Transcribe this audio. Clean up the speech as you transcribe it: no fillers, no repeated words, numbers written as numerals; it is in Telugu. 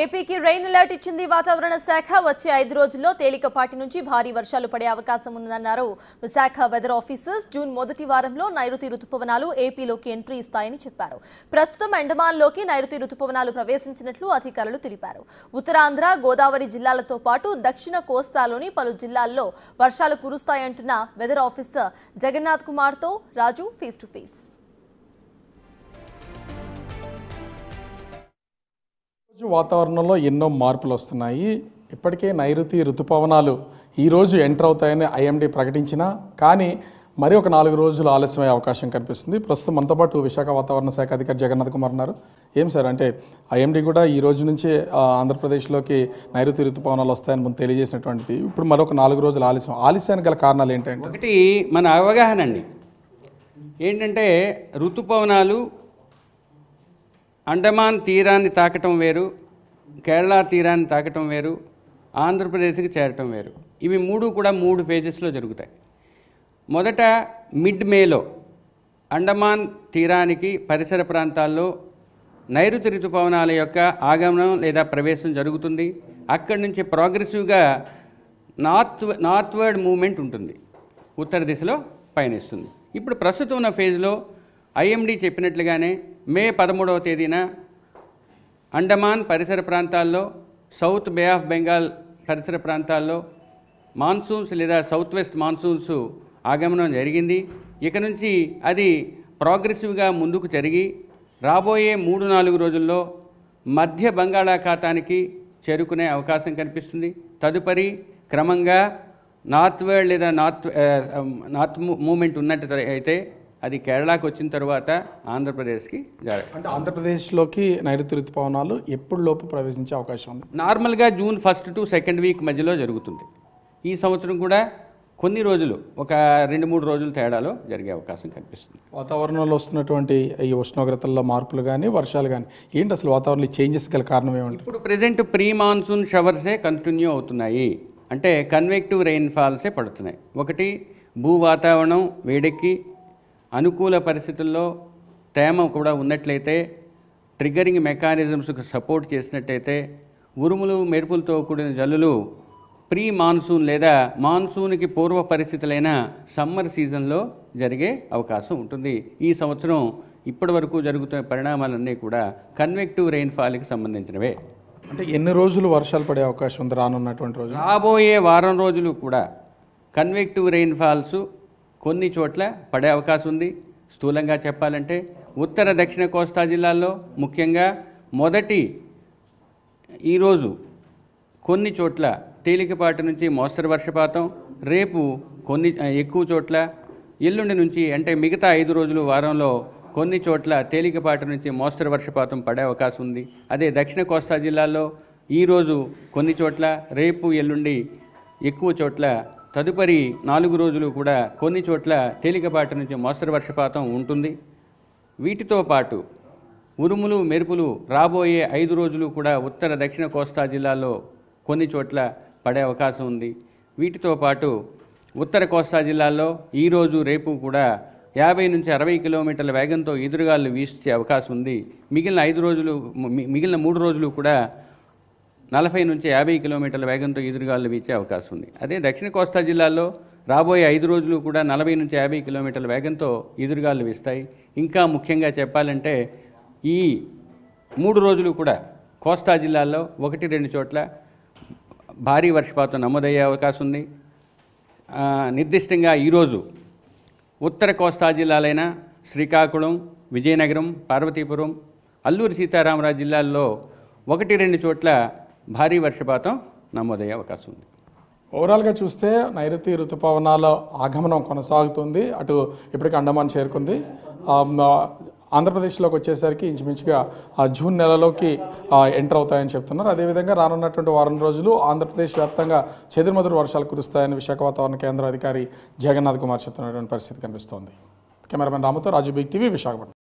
ఏపీకి రెయిన్ అలర్ట్ ఇచ్చింది వాతావరణ శాఖ. వచ్చే 5 రోజుల్లో తేలికపాటి నుంచి భారీ వర్షాలు పడే అవకాశం ఉందన్నారు విశాఖ వెదర్ ఆఫీసర్స్. జూన్ మొదటి వారంలో నైరుతి రుతుపవనాలు ఏపీలోకి ఎంట్రీ ఇస్తాయని చెప్పారు. ప్రస్తుతం అండమాన్లోకి నైరుతి రుతుపవనాలు ప్రవేశించినట్లు అధికారులు తెలిపారు. ఉత్తరాంధ్ర, గోదావరి జిల్లాలతో పాటు దక్షిణ కోస్తాలోని పలు జిల్లాల్లో వర్షాలు కురుస్తాయంటున్న వెదర్ ఆఫీసర్ జగన్నాథ్ కుమార్తో రాజు ఫేస్ టు ఫేస్. వాతావరణంలో ఎన్నో మార్పులు వస్తున్నాయి. ఇప్పటికే నైరుతి ఋతుపవనాలు ఈరోజు ఎంటర్ అవుతాయని ఐఎండీ ప్రకటించినా కానీ మరి ఒక 4 రోజులు ఆలస్యమయ్యే అవకాశం కనిపిస్తుంది. ప్రస్తుతం మనతో పాటు విశాఖ వాతావరణ శాఖ అధికారి జగన్నాథ్ కుమార్ ఉన్నారు. ఏం సార్, అంటే ఐఎండీ కూడా ఈ రోజు నుంచి ఆంధ్రప్రదేశ్లోకి నైరుతి ఋతుపవనాలు వస్తాయని ముందు తెలియజేసినటువంటిది ఇప్పుడు మరొక 4 రోజులు ఆలస్యానికి గల కారణాలు ఏంటంటే, ఒకటి మన అవగాహన అండి. ఏంటంటే ఋతుపవనాలు అండమాన్ తీరాన్ని తాకటం వేరు, కేరళ తీరాన్ని తాకటం వేరు, ఆంధ్రప్రదేశ్కి చేరటం వేరు. ఇవి మూడు కూడా 3 ఫేజెస్లో జరుగుతాయి. మొదట మిడ్ మేలో అండమాన్ తీరానికి పరిసర ప్రాంతాల్లో నైరుతి ఋతుపవనాల యొక్క ఆగమనం లేదా ప్రవేశం జరుగుతుంది. అక్కడి నుంచి ప్రోగ్రెసివ్గా నార్త్వర్డ్ మూవ్మెంట్ ఉంటుంది, ఉత్తర దిశలో పయనిస్తుంది. ఇప్పుడు ప్రస్తుతం ఉన్న ఫేజ్లో ఐఎండీ చెప్పినట్లుగానే మే 13వ తేదీన అండమాన్ పరిసర ప్రాంతాల్లో, సౌత్ బే ఆఫ్ బెంగాల్ పరిసర ప్రాంతాల్లో మాన్సూన్స్ లేదా సౌత్ వెస్ట్ మాన్సూన్స్ ఆగమనం జరిగింది. ఇక నుంచి అది ప్రోగ్రెసివ్గా ముందుకు జరిగి రాబోయే 3-4 రోజుల్లో మధ్య బంగాళాఖాతానికి చేరుకునే అవకాశం కనిపిస్తుంది. తదుపరి క్రమంగా నార్త్వర్డ్ లేదా నార్త్ మూమెంట్ ఉన్నట్టు అయితే అది కేరళకు వచ్చిన తర్వాత ఆంధ్రప్రదేశ్కి జరగాలి. అంటే ఆంధ్రప్రదేశ్లోకి నైరుతి ఋతుపవనాలు ఎప్పుడు లోపు ప్రవేశించే అవకాశం ఉంది? నార్మల్గా జూన్ 1 to 2nd వీక్ మధ్యలో జరుగుతుంది. ఈ సంవత్సరం కూడా కొన్ని రోజులు, ఒక 2-3 రోజులు తేడాలో జరిగే అవకాశం కనిపిస్తుంది. వాతావరణంలో వస్తున్నటువంటి ఈ ఉష్ణోగ్రతల్లో మార్పులు కానీ వర్షాలు కానీ ఏంటి, అసలు వాతావరణంలో చేంజెస్ గల కారణం ఏమంటే? ఇప్పుడు ప్రజెంట్ ప్రీ మాన్సూన్ షవర్సే కంటిన్యూ అవుతున్నాయి. అంటే కన్వెక్టివ్ రెయిన్ఫాల్సే పడుతున్నాయి. ఒకటి, భూ వాతావరణం వేడెక్కి అనుకూల పరిస్థితుల్లో తేమ కూడా ఉన్నట్లయితే, ట్రిగ్గరింగ్ మెకానిజమ్స్కు సపోర్ట్ చేసినట్టయితే ఉరుములు మెరుపులతో కూడిన జల్లులు ప్రీ మాన్సూన్ లేదా మాన్సూన్కి పూర్వ పరిస్థితులైన సమ్మర్ సీజన్లో జరిగే అవకాశం ఉంటుంది. ఈ సంవత్సరం ఇప్పటి వరకు జరుగుతున్న పరిణామాలన్నీ కూడా కన్వెక్టివ్ రెయిన్ఫాల్కి సంబంధించినవే. అంటే ఎన్ని రోజులు వర్షాలు పడే అవకాశం ఉంది రానున్నటువంటి రోజు? రాబోయే వారం రోజులు కూడా కన్వెక్టివ్ రెయిన్ఫాల్స్ కొన్ని చోట్ల పడే అవకాశం ఉంది. స్థూలంగా చెప్పాలంటే ఉత్తర దక్షిణ కోస్తా జిల్లాల్లో ముఖ్యంగా ఈరోజు కొన్ని చోట్ల తేలికపాటి నుంచి మోస్తరు వర్షపాతం, రేపు కొన్ని ఎక్కువ చోట్ల, ఎల్లుండి నుంచి అంటే మిగతా 5 రోజులు వారంలో కొన్ని చోట్ల తేలికపాటి నుంచి మోస్తరు వర్షపాతం పడే అవకాశం ఉంది. అదే దక్షిణ కోస్తా జిల్లాల్లో ఈరోజు కొన్ని చోట్ల, రేపు ఎల్లుండి ఎక్కువ చోట్ల, తదుపరి 4 రోజులు కూడా కొన్ని చోట్ల తేలికపాటి నుంచి మోస్తరు వర్షపాతం ఉంటుంది. వీటితో పాటు ఉరుములు మెరుపులు రాబోయే 5 రోజులు కూడా ఉత్తర దక్షిణ కోస్తా జిల్లాల్లో కొన్ని చోట్ల పడే అవకాశం ఉంది. వీటితో పాటు ఉత్తర కోస్తా జిల్లాల్లో ఈరోజు రేపు కూడా 50 నుంచి 60 కిలోమీటర్ల వేగంతో ఎదురుగాలు వీచే అవకాశం ఉంది. మిగిలిన 3 రోజులు కూడా 40 నుంచి 50 కిలోమీటర్ల వేగంతో ఎదురుగాలు వీచే అవకాశం ఉంది. అదే దక్షిణ కోస్తా జిల్లాల్లో రాబోయే 5 రోజులు కూడా 40 నుంచి 50 కిలోమీటర్ల వేగంతో ఎదురుగాలు వీస్తాయి. ఇంకా ముఖ్యంగా చెప్పాలంటే ఈ 3 రోజులు కూడా కోస్తా జిల్లాల్లో 1-2 చోట్ల భారీ వర్షపాతం నమోదయ్యే అవకాశం ఉంది. నిర్దిష్టంగా ఈరోజు ఉత్తర కోస్తా జిల్లాలైన శ్రీకాకుళం, విజయనగరం, పార్వతీపురం, అల్లూరి సీతారామరాజు జిల్లాల్లో 1-2 చోట్ల భారీ వర్షపాతం నమోదయ్యే అవకాశం ఉంది. ఓవరాల్గా చూస్తే నైరుతి ఋతుపవనాల ఆగమనం కొనసాగుతుంది. అటు ఇప్పటికీ అండమాన్ చేరుకుంది. ఆంధ్రప్రదేశ్లోకి వచ్చేసరికి ఇంచుమించుగా జూన్ నెలలోకి ఎంటర్ అవుతాయని చెప్తున్నారు. అదేవిధంగా రానున్నటువంటి వారం రోజులు ఆంధ్రప్రదేశ్ వ్యాప్తంగా చెదురుమదురు వర్షాలు కురుస్తాయని విశాఖ వాతావరణ కేంద్ర అధికారి జగన్నాథ్ కుమార్ చెప్తున్నటువంటి పరిస్థితి కనిపిస్తోంది. కెమెరామెన్ రాముతో రాజు, బిగ్ టీవీ, విశాఖపట్నం.